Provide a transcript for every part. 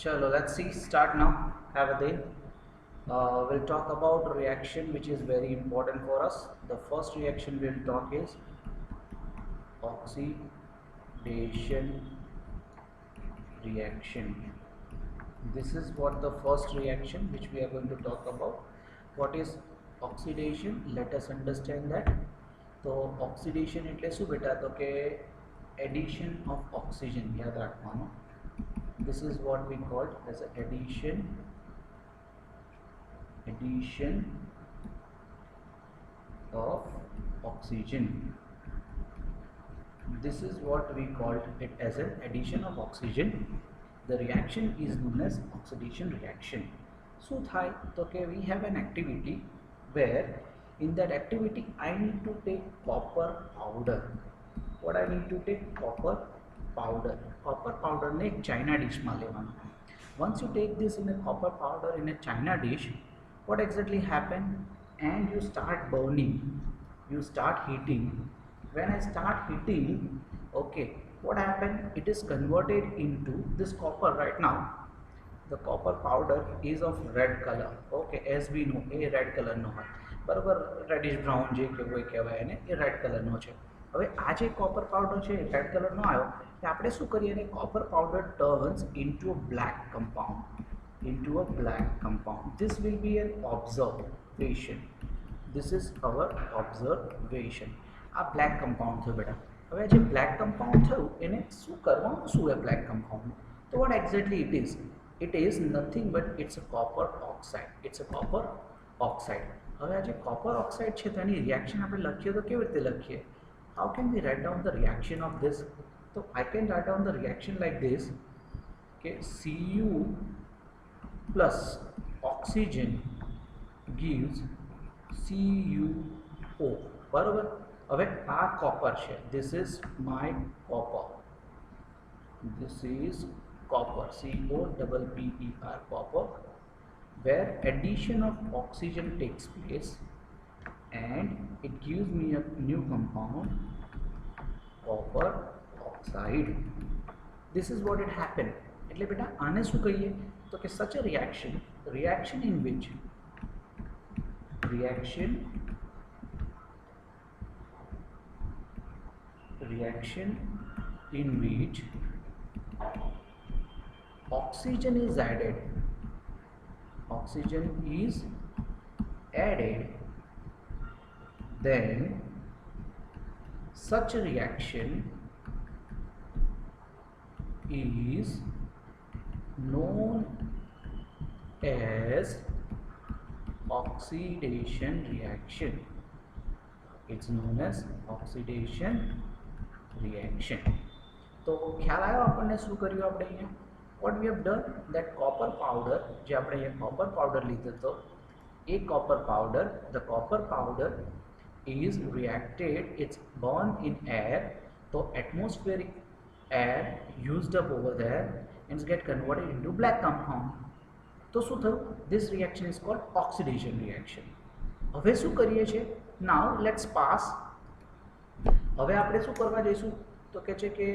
Chalo, let's see. Start now. Have a day. We'll talk about reaction, which is very important for us. The first reaction we'll talk is oxidation reaction. This is what the first reaction which we are going to talk about. What is oxidation? Let us understand that. તો oxidation એટલે શું બેટા? તો કે addition of oxygen યાદ રાખવાનું. This is what we called as addition of oxygen. This is what we called it as an addition of oxygen. The reaction is known as oxidation reaction. So thai to ke we have an activity where in that activity I need to take copper powder. What I need to take? Copper powder. Copper powder ne ek china dish ma levanu. Once you take this in a copper powder in a china dish, what exactly happen? And you start burning, you start heating. When I start heating, okay, what happened? It is converted into this copper. Right now the copper powder is of red color. Okay, as we know a red color no હોય બરાબર, reddish brown જે કહેવાય એને એ red કલરનો છે. હવે આ જે કોપર પાવડર છે રેડ કલરનો આવ્યો એટલે આપણે શું કરીએ? એને copper powder turns into a black compound. This will be an observation. This is our observation. આ બ્લેક કમ્પાઉન્ડ થયું બેટા. હવે જે બ્લેક કમ્પાઉન્ડ થયું એને શું કરવાનું શું છે બ્લેક કમ્પાઉન્ડ? તો what exactly it is? It is nothing but it's a copper oxide. હવે આ જે કોપર ઓક્સાઇડ છે તેની રિએક્શન આપણે લખીએ તો કેવી રીતે લખીએ? How can we write down the reaction of this? તો I can write down the reaction like this કે Cu plus oxygen gives CuO. બરાબર. હવે આ કોપર છે. This is my copper. This is copper, COPPER, copper, where addition of oxygen takes place and it gives me a new compound, copper oxide. This is what it happened. એટલે બેટા આને શું કહીએ? તો કે such a reaction in which oxygen is added, then such a reaction is known as oxidation reaction. It's known as oxidation reaction. તો ખ્યાલ આવ્યો આપણને શું કર્યું આપણે અહીંયા? What we have done, that copper powder જે આપણે અહીંયા copper powder લીધો હતો એ copper powder, the copper powder is reacted, it's burned in air. So atmospheric air used up over there and get converted into black compound. તો શું થયું? This reaction is called oxidation reaction. હવે શું કરીએ છીએ? Now let's pass. હવે આપણે શું કરવા જઈશું? તો કહે છે કે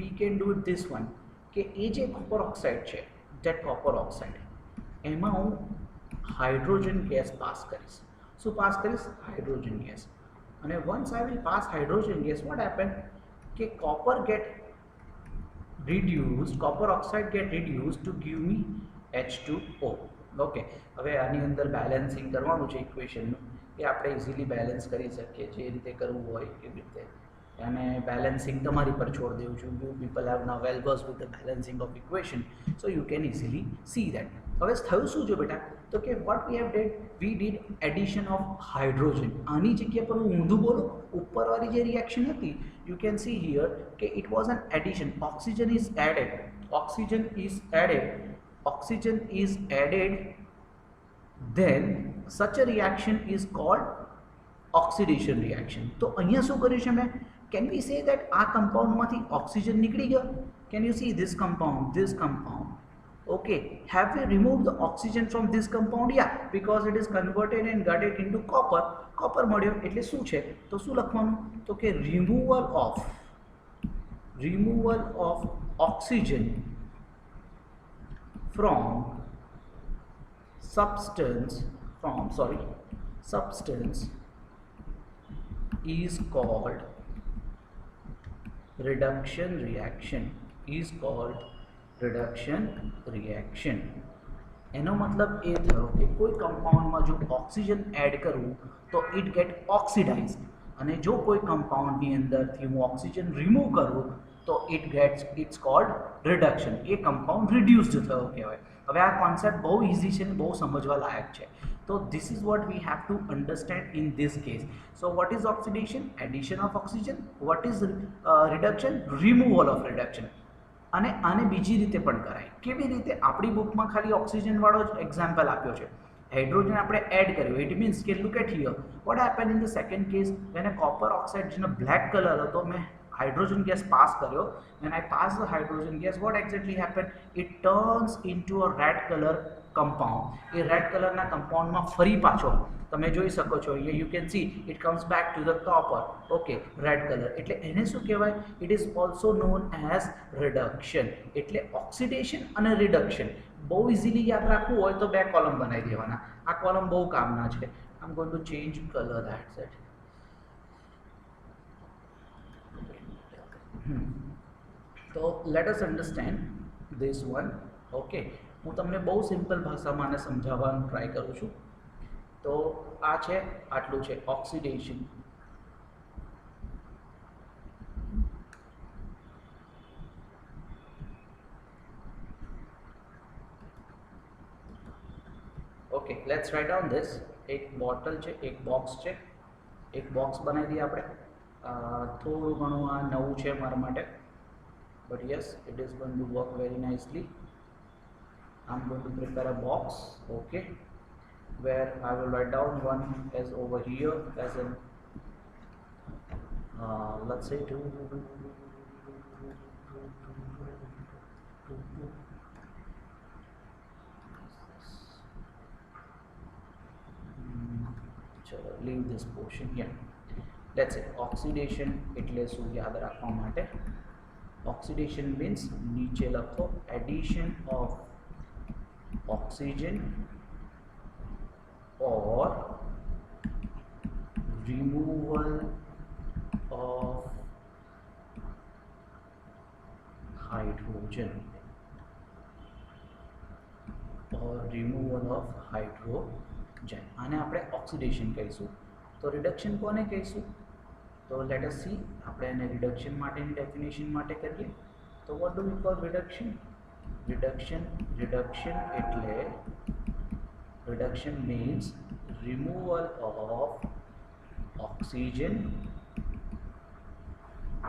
we can do it this one કે એ જે કોપર ઓક્સાઇડ છે, that copper oxide, એમાં હું હાઇડ્રોજન ગેસ પાસ કરીશ. શું પાસ કરીશ? Hydrogen gas. અને once I will pass hydrogen gas, what happen? કે copper oxide get reduced to give me H2O. Okay, હવે આની અંદર બેલેન્સિંગ કરવાનું છે ઇક્વેશનનું. એ આપણે ઇઝીલી બેલેન્સ કરી શકીએ જે રીતે કરવું હોય એવી રીતે. અને બેલેન્સિંગ તમારી પર છોડ દેવું છું. You people have now well versed with the balancing of equation, so you can easily see that. હવે થયું શું છે બેટા? તો કે what we have did, we did addition of hydrogen. આની જગ્યા પર હું ઊંધું બોલું, ઉપરવાળી જે રિએક્શન હતી યુ કેન સી હિયર કે it was an addition. Oxygen is added, then such a reaction is called oxidation reaction. તો અહીંયા શું કર્યું છે મેં? Can we say that આ કમ્પાઉન્ડમાંથી ઓક્સિજન નીકળી ગયો? Can you see this compound? Okay, have we removed the oxygen from this compound? Yeah, because it is converted and got it into copper મળ્યો એટલે શું છે? તો શું લખવાનું? તો કે removal of oxygen from substance substance is called reduction reaction એનો મતલબ એ થયો કે કોઈ કમ્પાઉન્ડમાં જો ઓક્સિજન એડ કરું તો ઇટ ગેટ ઓક્સિડાઇઝ અને જો કોઈ કમ્પાઉન્ડની અંદરથી હું ઓક્સિજન રિમૂવ કરું તો it's called reduction. A compound reduced થયો કહેવાય. હવે આ કોન્સેપ્ટ બહુ ઇઝી છે ને બહુ સમજવા લાયક છે. So this is what we have to understand in this case. So what is oxidation? Addition of oxygen. What is reduction? Removal of reduction. અને આને બીજી રીતે પણ કરાય. કેવી રીતે? આપણી બુકમાં ખાલી ઓક્સિજન વાળો જ એક્ઝામ્પલ આપ્યો છે. હાઇડ્રોજન આપણે એડ કર્યો. ઇટ મીન્સ કે look at here what happen in the second case when copper oxide જેનો બ્લેક કલર હતો મેં hydrogen gas pass કર્યો. when I pass the hydrogen gas what exactly happened? It turns into a red color compound. A red કલરના કમ્પાઉન્ડમાં ફરી પાછો તમે જોઈ શકો છો અહીંયા you can see it comes back to the copper. okay, red color એટલે એને શું કહેવાય? It is also known as reduction. એટલે ઓક્સિડેશન અને રિડક્શન બહુ ઇઝીલી યાદ રાખવું હોય તો બે કોલમ બનાવી દેવાના. આ કોલમ બહુ કામના છે. I'm going to change color, that's it. So let us understand this one. okay, હું તમને બહુ સિમ્પલ ભાષામાં આને સમજાવવાનું ટ્રાય કરું છું. તો આ છે, આટલું છે oxidation. Okay, let's write down this. એક બોટલ છે, એક બોક્સ છે. એક બોક્સ બનાવી દઈએ આપણે. થોડું ઘણું આ નવું છે મારા માટે, but yes, it is going to work very nicely. I'm going to prepare a box, okay, where I will write down one as over here as an let's say two. Leave this portion here. Let's say oxidation એટલે શું યાદ રાખવા માટે? Oxidation means નીચે લખો addition of oxygen or removal of hydrogen આને આપણે oxidation કહીશું. તો રિડક્શન કોને કહીશું? તો લેટ અસ સી. આપણે એને રિડક્શન માટેની ડેફિનેશન માટે કરીએ તો what do we call reduction? Reduction એટલે reduction means removal of oxygen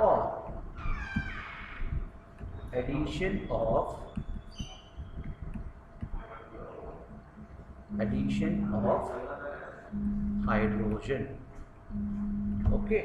or addition of hydrogen. okay,